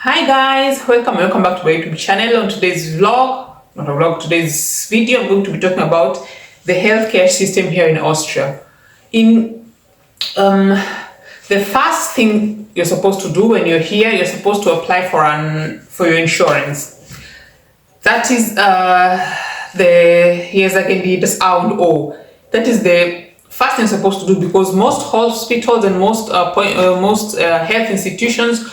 Hi guys, welcome back to my YouTube channel. On today's today's video, I'm going to be talking about the healthcare system here in Austria. The first thing you're supposed to do when you're here, you're supposed to apply for your insurance. That is das A und O. That is the first thing you're supposed to do, because most hospitals and most health institutions,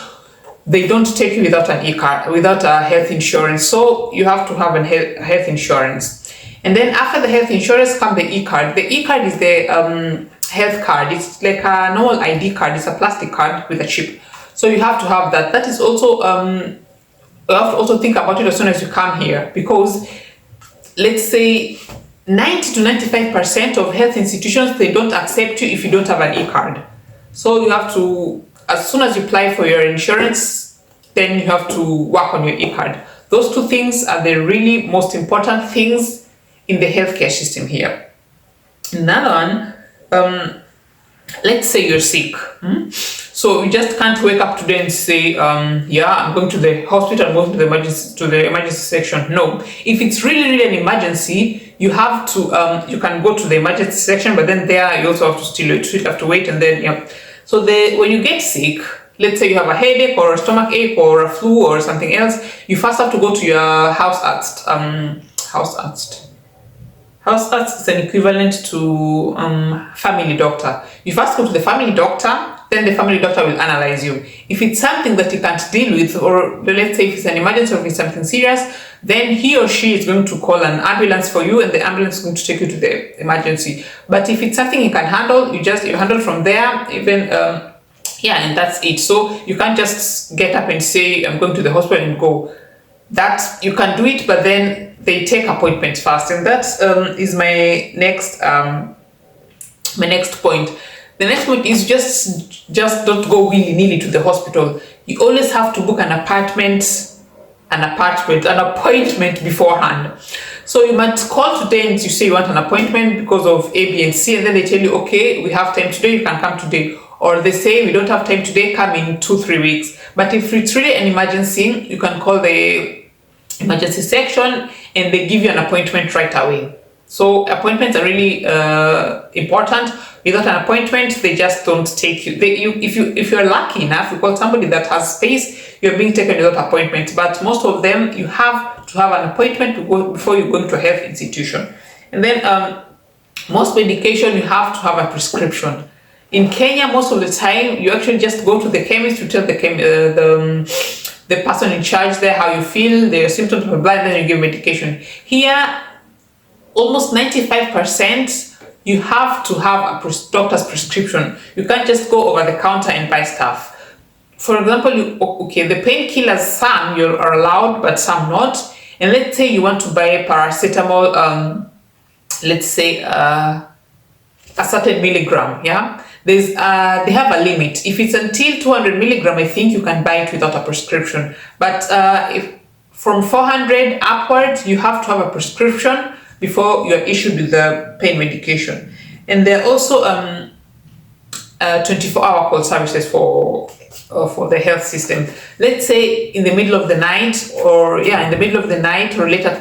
they don't take you without an e-card, without a health insurance. So you have to have a health insurance. And then after the health insurance comes the e-card. The e-card is the health card. It's like a normal ID card. It's a plastic card with a chip. So you have to have that. That is also, you have to also think about it as soon as you come here, because let's say 90 to 95% of health institutions, they don't accept you if you don't have an e-card. So you have to, as soon as you apply for your insurance, then you have to work on your e-card. Those two things are the really most important things in the healthcare system here. Another one, let's say you're sick. So you just can't wake up today and say, I'm going to the hospital, I'm going to the emergency section. No, if it's really an emergency, you have to, you can go to the emergency section, but then there you also have to wait, and then So when you get sick, let's say you have a headache or a stomach ache or a flu or something else, you first have to go to your house arzt. House arzt is an equivalent to family doctor. You first go to the family doctor, then the family doctor will analyze you. If it's something that you can't deal with, or let's say if it's an emergency or if it's something serious, then he or she is going to call an ambulance for you, and the ambulance is going to take you to the emergency. But if it's something you can handle, you handle from there, even and that's it. So you can't just get up and say, I'm going to the hospital and go. That you can do it, but then they take appointments first, and that is my next point. The next point is just don't go willy-nilly to the hospital. You always have to book an appointment beforehand. So you might call today and you say you want an appointment because of A, B, and C, and then they tell you, okay, we have time today, you can come today. Or they say, we don't have time today, come in 2-3 weeks. But if it's really an emergency, you can call the emergency section and they give you an appointment right away. So appointments are really important. Without an appointment, they just don't take you. If you're lucky enough, you call somebody that has space, you're being taken without appointment. But most of them, you have to have an appointment before you go into a health institution. And then most medication, you have to have a prescription. In Kenya, most of the time, you actually just go to the chemist to tell the person in charge there how you feel, their symptoms of blood, then you give medication. Here, almost 95%, you have to have a doctor's prescription. You can't just go over the counter and buy stuff. For example, the painkillers, some you are allowed, but some not. And let's say you want to buy paracetamol, let's say a certain milligram, they have a limit. If it's until 200 milligram, I think you can buy it without a prescription. But if from 400 upwards, you have to have a prescription before you're issued with the pain medication. And there are also 24-hour call services for the health system. Let's say in the middle of the night, or late at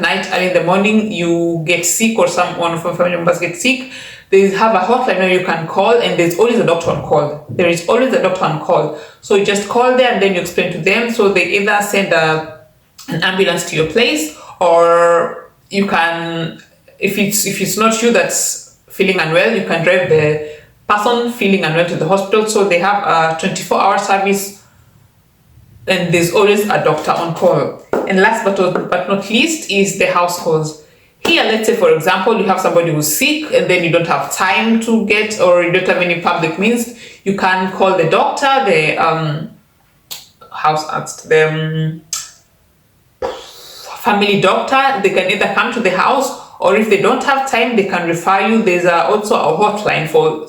night, early in the morning, you get sick or one of your family members get sick. They have a hotline where you can call, and there's always a doctor on call. There is always a doctor on call. So you just call there and then you explain to them. So they either send an ambulance to your place, or you can, if it's not you that's feeling unwell, you can drive the person feeling unwell to the hospital. So they have a 24-hour service, and there's always a doctor on call. And last but not least is the house calls. Here, let's say, for example, you have somebody who's sick and then you don't have time to get, or you don't have any public means, you can call the doctor, the house arzt, the family doctor. They can either come to the house, or if they don't have time, they can refer you. There's also a hotline for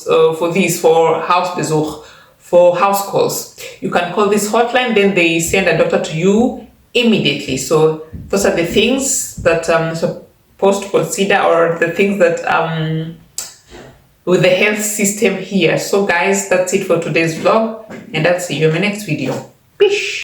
Hausbesuch, for house calls. You can call this hotline, then they send a doctor to you immediately. So those are the things that supposed to consider, or the things that with the health system here. So guys, that's it for today's vlog, and I'll see you in my next video. Peace.